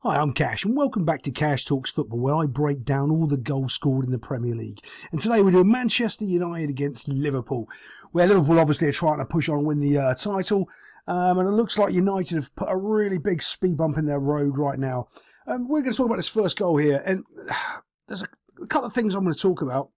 Hi, I'm Cash, and welcome back to Cash Talks Football, where I break down all the goals scored in the Premier League. And today we're doing Manchester United against Liverpool, where Liverpool obviously are trying to push on and win the title. And it looks like United have put a really big speed bump in their road right now. We're going to talk about this first goal here, and there's a couple of things I'm going to talk about.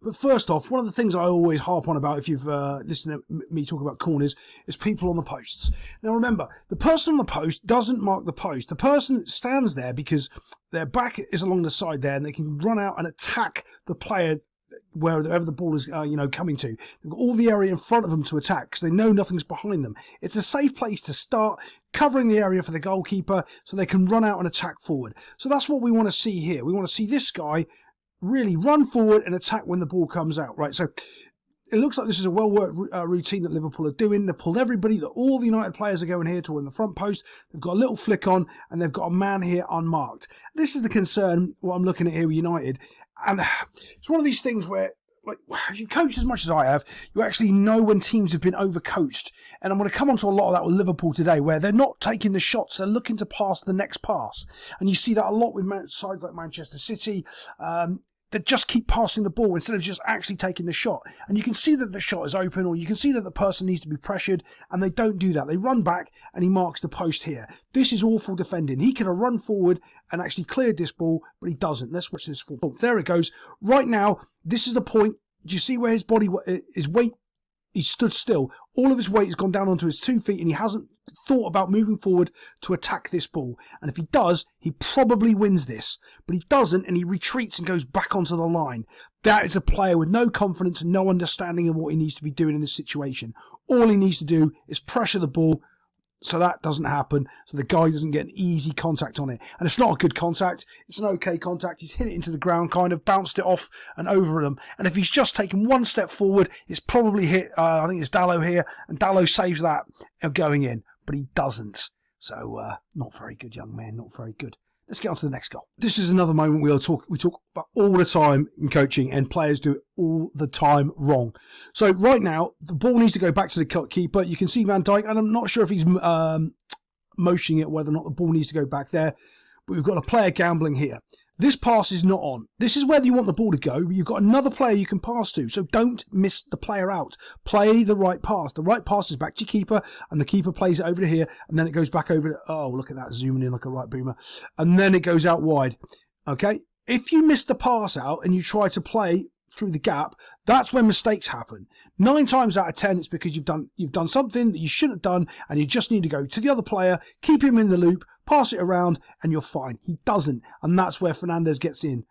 But first off, one of the things I always harp on about if you've listened to me talk about corners is people on the posts. Now remember, the person on the post doesn't mark the post. The person stands there because their back is along the side there and they can run out and attack the player wherever the ball is coming to. They've got all the area in front of them to attack because they know nothing's behind them. It's a safe place to start, covering the area for the goalkeeper so they can run out and attack forward. So that's what we want to see here. We want to see this guy really run forward and attack when the ball comes out, right? So it looks like this is a well-worked routine that Liverpool are doing. They've pulled everybody, all the United players are going here toward the front post. They've got a little flick on, and they've got a man here unmarked. This is the concern, what I'm looking at here with United. And it's one of these things where, like, if you coach as much as I have, you actually know when teams have been overcoached. And I'm going to come on to a lot of that with Liverpool today, where they're not taking the shots, they're looking to pass the next pass. And you see that a lot with sides like Manchester City. They just keep passing the ball instead of just actually taking the shot. And you can see that the shot is open, or you can see that the person needs to be pressured, and they don't do that. They run back, and he marks the post here. This is awful defending. He could have run forward and actually cleared this ball, but he doesn't. Let's watch this forward. There it goes. Right now, this is the point. Do you see where his body, his weight, he stood still. All of his weight has gone down onto his 2 feet, and he hasn't thought about moving forward to attack this ball. And if he does, he probably wins this. But he doesn't, and he retreats and goes back onto the line. That is a player with no confidence and no understanding of what he needs to be doing in this situation. All he needs to do is pressure the ball so that doesn't happen, so the guy doesn't get an easy contact on it. And it's not a good contact. It's an okay contact. He's hit it into the ground, kind of bounced it off and over them. And if he's just taken one step forward, it's probably hit, I think it's Dalot here, and Dalot saves that going in. But he doesn't. So, not very good, young man, not very good. Let's get on to the next goal. This is another moment we talk about all the time in coaching, and players do it all the time wrong. So right now, the ball needs to go back to the keeper. You can see Van Dijk, and I'm not sure if he's motioning it, whether or not the ball needs to go back there. But we've got a player gambling here. This pass is not on. This is where you want the ball to go, but you've got another player you can pass to. So don't miss the player out. Play the right pass. The right pass is back to your keeper, and the keeper plays it over to here, and then it goes back over to, oh, look at that, zooming in like a right boomer. And then it goes out wide. Okay? If you miss the pass out and you try to play through the gap, that's when mistakes happen. 9 times out of 10, it's because you've done something that you shouldn't have done, and you just need to go to the other player, keep him in the loop, pass it around, and you're fine. He doesn't, and that's where Fernandes gets in.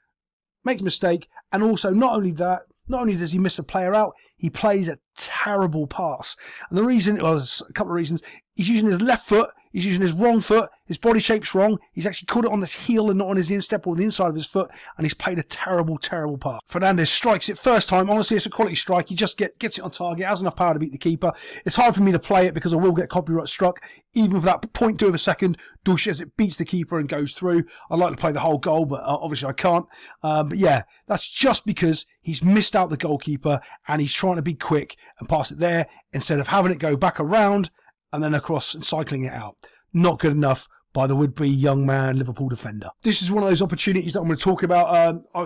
Makes a mistake, and also not only does he miss a player out, he plays a terrible pass. And the reason, well, there's a couple of reasons. He's using his left foot, he's using his wrong foot, his body shape's wrong, he's actually caught it on his heel and not on his instep or the inside of his foot, and he's played a terrible, terrible pass. Fernandes strikes it first time. Honestly, it's a quality strike. He just gets it on target, has enough power to beat the keeper. It's hard for me to play it because I will get copyright struck. Even for that 0.2 of a second, Dulces, it beats the keeper and goes through. I'd like to play the whole goal, but obviously I can't. But yeah, that's just because he's missed out the goalkeeper and he's trying to be quick and pass it there instead of having it go back around and then across and cycling it out. Not good enough by the would-be young man Liverpool defender. This is one of those opportunities that I'm going to talk about. I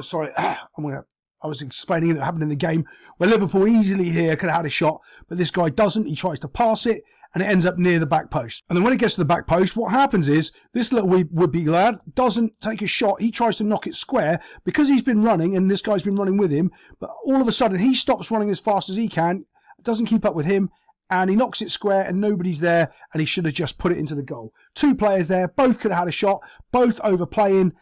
was explaining it that happened in the game where Liverpool easily here could have had a shot, but this guy doesn't. He tries to pass it, and it ends up near the back post. And then when it gets to the back post, what happens is this little would-be lad doesn't take a shot. He tries to knock it square because he's been running, and this guy's been running with him. But all of a sudden, he stops running as fast as he can, doesn't keep up with him, and he knocks it square and nobody's there, and he should have just put it into the goal. 2 players there, both could have had a shot, both overplaying.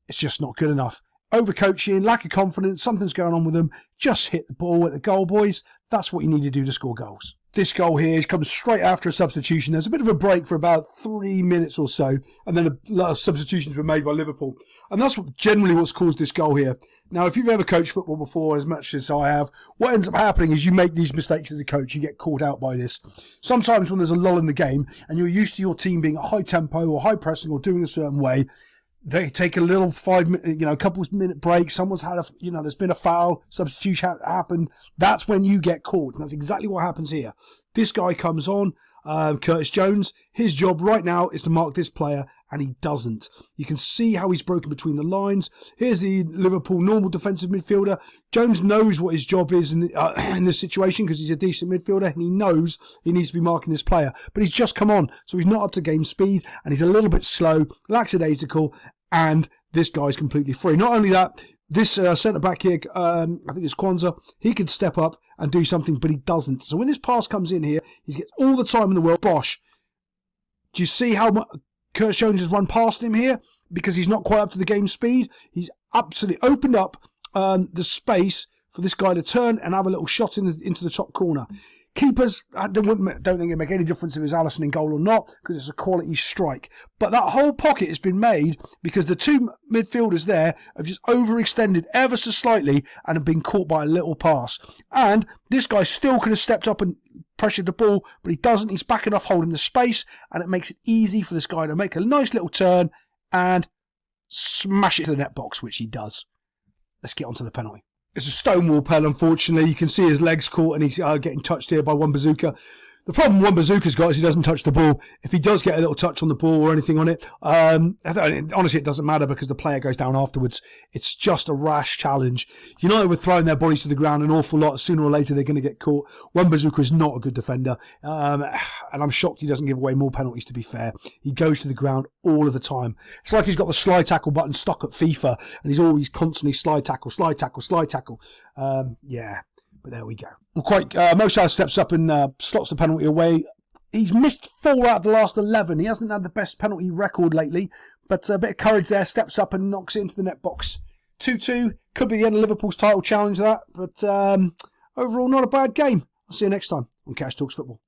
It's just not good enough. Overcoaching, lack of confidence, something's going on with them. Just hit the ball at the goal, boys. That's what you need to do to score goals. This goal here comes straight after a substitution. There's a bit of a break for about 3 minutes or so, and then a lot of substitutions were made by Liverpool. And that's generally what's caused this goal here. Now, if you've ever coached football before, as much as I have, what ends up happening is you make these mistakes as a coach. You get caught out by this. Sometimes when there's a lull in the game and you're used to your team being at high tempo or high pressing or doing a certain way, they take a little 5 minute, a couple of minute break. Someone's had there's been a foul, substitution happened. That's when you get caught. And that's exactly what happens here. This guy comes on, Curtis Jones. His job right now is to mark this player, and he doesn't. You can see how he's broken between the lines. Here's the Liverpool normal defensive midfielder. Jones knows what his job is in this situation because he's a decent midfielder, and he knows he needs to be marking this player. But he's just come on, so he's not up to game speed, and he's a little bit slow, lackadaisical, and this guy's completely free. Not only that, this centre-back here, I think it's Kwanzaa, he could step up and do something, but he doesn't. So when this pass comes in here, he gets all the time in the world. Bosh. Do you see how much Curtis Jones has run past him here? Because he's not quite up to the game speed. He's absolutely opened up the space for this guy to turn and have a little shot into the top corner. Keepers, I don't think it make any difference if it's Alisson in goal or not, because it's a quality strike. But that whole pocket has been made because the two midfielders there have just overextended ever so slightly and have been caught by a little pass. And this guy still could have stepped up and pressured the ball, but he doesn't. He's back enough holding the space, and it makes it easy for this guy to make a nice little turn and smash it to the net box, which he does. Let's get on to the penalty. It's a stonewall pen, unfortunately. You can see his legs caught and he's getting touched here by Wan-Bissaka. The problem Wan-Bissaka's got is he doesn't touch the ball. If he does get a little touch on the ball or anything on it, honestly, it doesn't matter because the player goes down afterwards. It's just a rash challenge. United were throwing their bodies to the ground an awful lot. Sooner or later, they're going to get caught. Wan-Bissaka is not a good defender, and I'm shocked he doesn't give away more penalties, to be fair. He goes to the ground all of the time. It's like he's got the slide tackle button stuck at FIFA, and he's always constantly slide tackle, slide tackle, slide tackle. Yeah. But there we go. Well, Mo Salah steps up and slots the penalty away. He's missed 4 out of the last 11. He hasn't had the best penalty record lately, but a bit of courage there. Steps up and knocks it into the net box. 2-2. Could be the end of Liverpool's title challenge, that. But overall, not a bad game. I'll see you next time on Cash Talks Football.